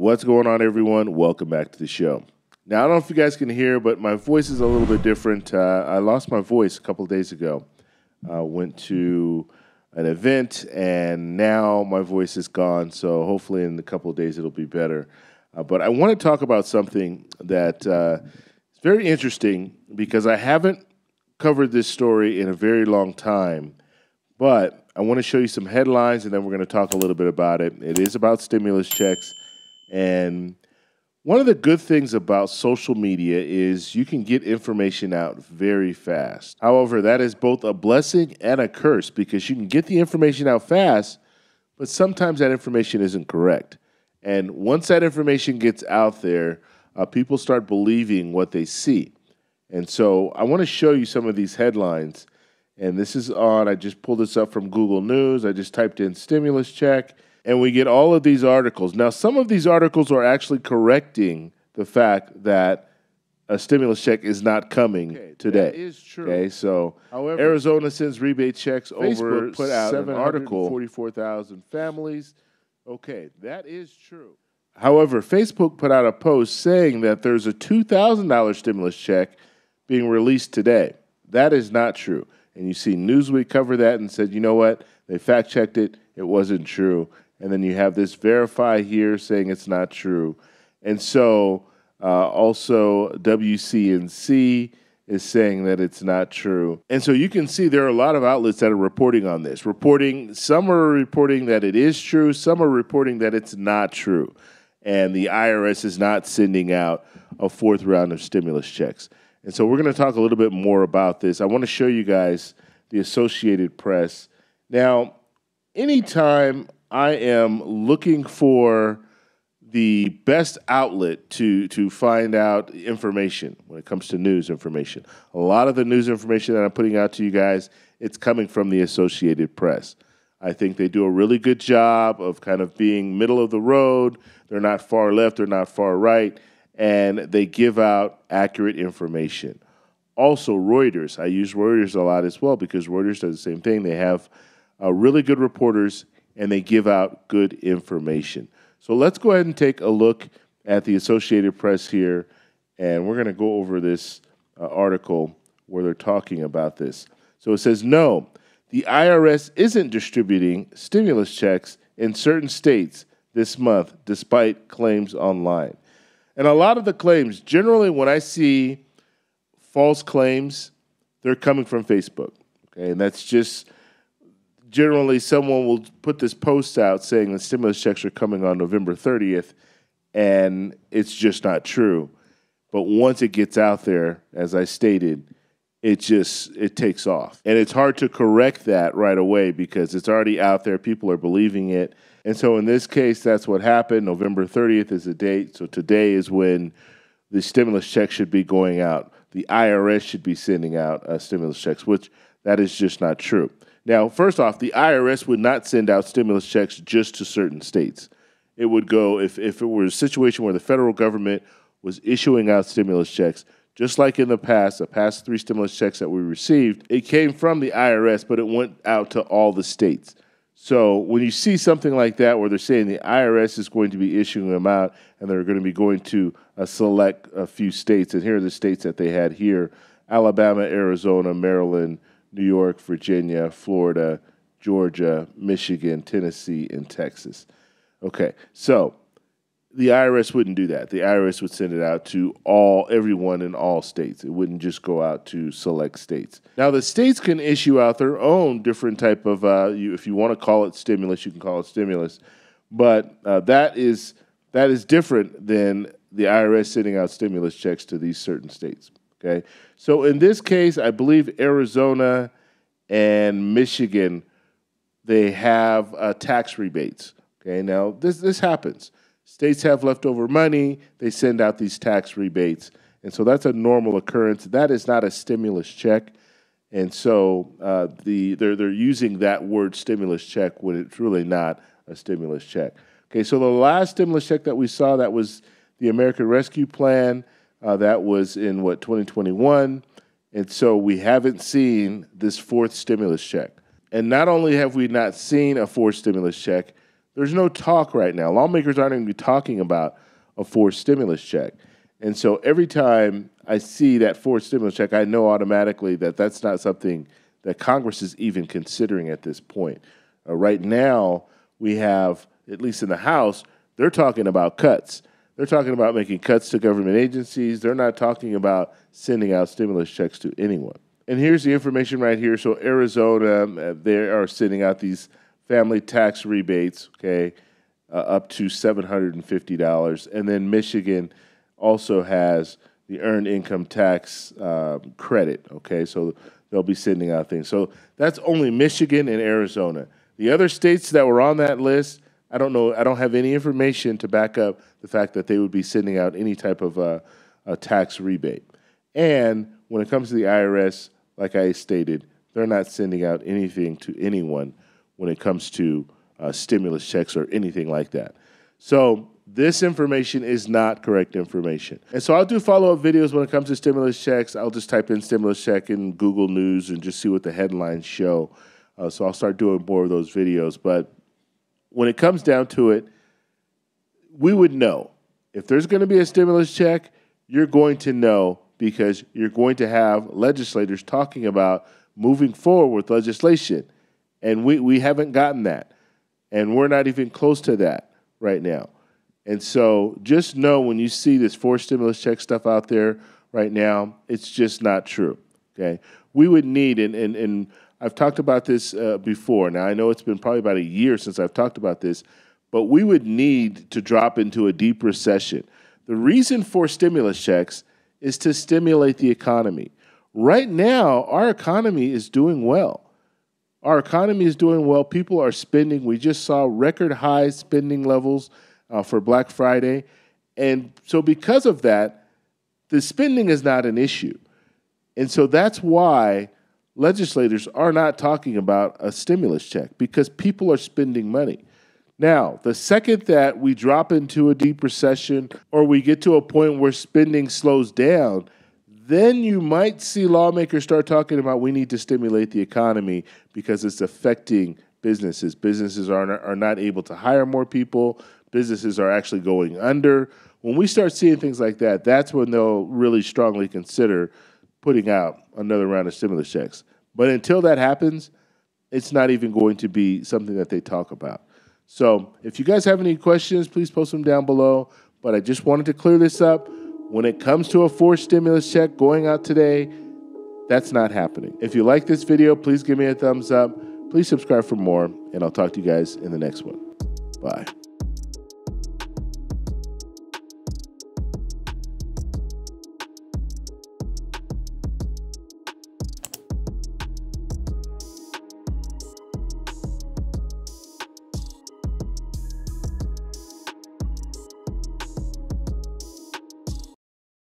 What's going on, everyone? Welcome back to the show. Now, I don't know if you guys can hear, but my voice is a little bit different. I lost my voice a couple of days ago. Went to an event, and now my voice is gone, so hopefully in a couple of days it'll be better. But I want to talk about something that is very interesting because I haven't covered this story in a very long time, but I want to show you some headlines, and then we're going to talk a little bit about it. It is about stimulus checks, and one of the good things about social media is you can get information out very fast. However, that is both a blessing and a curse because you can get the information out fast, but sometimes that information isn't correct. And once that information gets out there, people start believing what they see. And so I want to show you some of these headlines. And this is I just pulled this up from Google News. I just typed in stimulus check, and we get all of these articles. Now, some of these articles are actually correcting the fact that a stimulus check is not coming today. That is true. Okay, so however, Arizona sends rebate checks over put out 744,000 families. Okay, that is true. However, Facebook put out a post saying that there's a $2,000 stimulus check being released today. That is not true. And you see Newsweek cover that and said, you know what? They fact-checked it. It wasn't true. And then you have this verify here saying it's not true. And so also WCNC is saying that it's not true. And so you can see there are a lot of outlets that are reporting on this. Some are reporting that it is true. Some are reporting that it's not true. And the IRS is not sending out a fourth round of stimulus checks. And so we're going to talk a little bit more about this. I want to show you guys the Associated Press. Now, anytime I am looking for the best outlet to find out information when it comes to news information, a lot of the news information that I'm putting out to you guys, it's coming from the Associated Press. I think they do a really good job of kind of being middle of the road. They're not far left, they're not far right, and they give out accurate information. Also, Reuters. I use Reuters a lot as well because Reuters does the same thing. They have really good reporters, and they give out good information. So let's go ahead and take a look at the Associated Press here, and we're going to go over this article where they're talking about this. So it says, no, the IRS isn't distributing stimulus checks in certain states this month, despite claims online. And a lot of the claims, generally when I see false claims, they're coming from Facebook. Okay, and that's just generally someone will put this post out saying the stimulus checks are coming on November 30th, and it's just not true. But once it gets out there, as I stated, it takes off. And it's hard to correct that right away because it's already out there. People are believing it. And so in this case, that's what happened. November 30th is the date. So today is when the stimulus check should be going out. The IRS should be sending out stimulus checks, which that is just not true. Now, first off, the IRS would not send out stimulus checks just to certain states. It would go, if it were a situation where the federal government was issuing out stimulus checks, just like in the past 3 stimulus checks that we received, it came from the IRS, but it went out to all the states. So when you see something like that where they're saying the IRS is going to be issuing them out and they're going to be going to select a few states, and here are the states that they had here: Alabama, Arizona, Maryland, New York, Virginia, Florida, Georgia, Michigan, Tennessee, and Texas. Okay, so the IRS wouldn't do that. The IRS would send it out to everyone in all states. It wouldn't just go out to select states. Now, the states can issue out their own different type of, if you want to call it stimulus, you can call it stimulus. But that is different than the IRS sending out stimulus checks to these certain states. Okay, so in this case, I believe Arizona and Michigan, they have tax rebates. Okay, now this happens. States have leftover money, they send out these tax rebates. And so that's a normal occurrence. That is not a stimulus check. And so they're using that word stimulus check when it's really not a stimulus check. Okay, so the last stimulus check that we saw, that was the American Rescue Plan. That was in, 2021. And so we haven't seen this fourth stimulus check. And not only have we not seen a fourth stimulus check, There's no talk right now. Lawmakers aren't going to be talking about a forced stimulus check. And so every time I see that forced stimulus check, I know automatically that that's not something that Congress is even considering at this point. Right now, we have, at least in the House, they're talking about cuts. They're talking about making cuts to government agencies. They're not talking about sending out stimulus checks to anyone. And here's the information right here. So Arizona, they are sending out these family tax rebates, okay, up to $750. And then Michigan also has the earned income tax credit, okay? So they'll be sending out things. So that's only Michigan and Arizona. The other states that were on that list, I don't know. I don't have any information to back up the fact that they would be sending out any type of a tax rebate. And when it comes to the IRS, like I stated, they're not sending out anything to anyone when it comes to stimulus checks or anything like that. So this information is not correct information. And so I'll do follow-up videos when it comes to stimulus checks. I'll just type in stimulus check in Google News and just see what the headlines show. So I'll start doing more of those videos. But when it comes down to it, we would know. If there's going to be a stimulus check, you're going to know because you're going to have legislators talking about moving forward with legislation. And we haven't gotten that. And we're not even close to that right now. And so just know when you see this forced stimulus check stuff out there right now, it's just not true, okay? We would need, and I've talked about this before. Now, I know it's been probably about a year since I've talked about this, but we would need to drop into a deep recession. The reason for stimulus checks is to stimulate the economy. Right now, our economy is doing well. Our economy is doing well. People are spending. We just saw record high spending levels for Black Friday. And so because of that, the spending is not an issue. And so that's why legislators are not talking about a stimulus check, because people are spending money. Now, the second that we drop into a deep recession or we get to a point where spending slows down, then you might see lawmakers start talking about we need to stimulate the economy because it's affecting businesses. Businesses are not able to hire more people. Businesses are actually going under. When we start seeing things like that, that's when they'll really strongly consider putting out another round of stimulus checks. But until that happens, it's not even going to be something that they talk about. So if you guys have any questions, please post them down below. But I just wanted to clear this up. When it comes to a forced stimulus check going out today, that's not happening. If you like this video, please give me a thumbs up. Please subscribe for more, and I'll talk to you guys in the next one. Bye.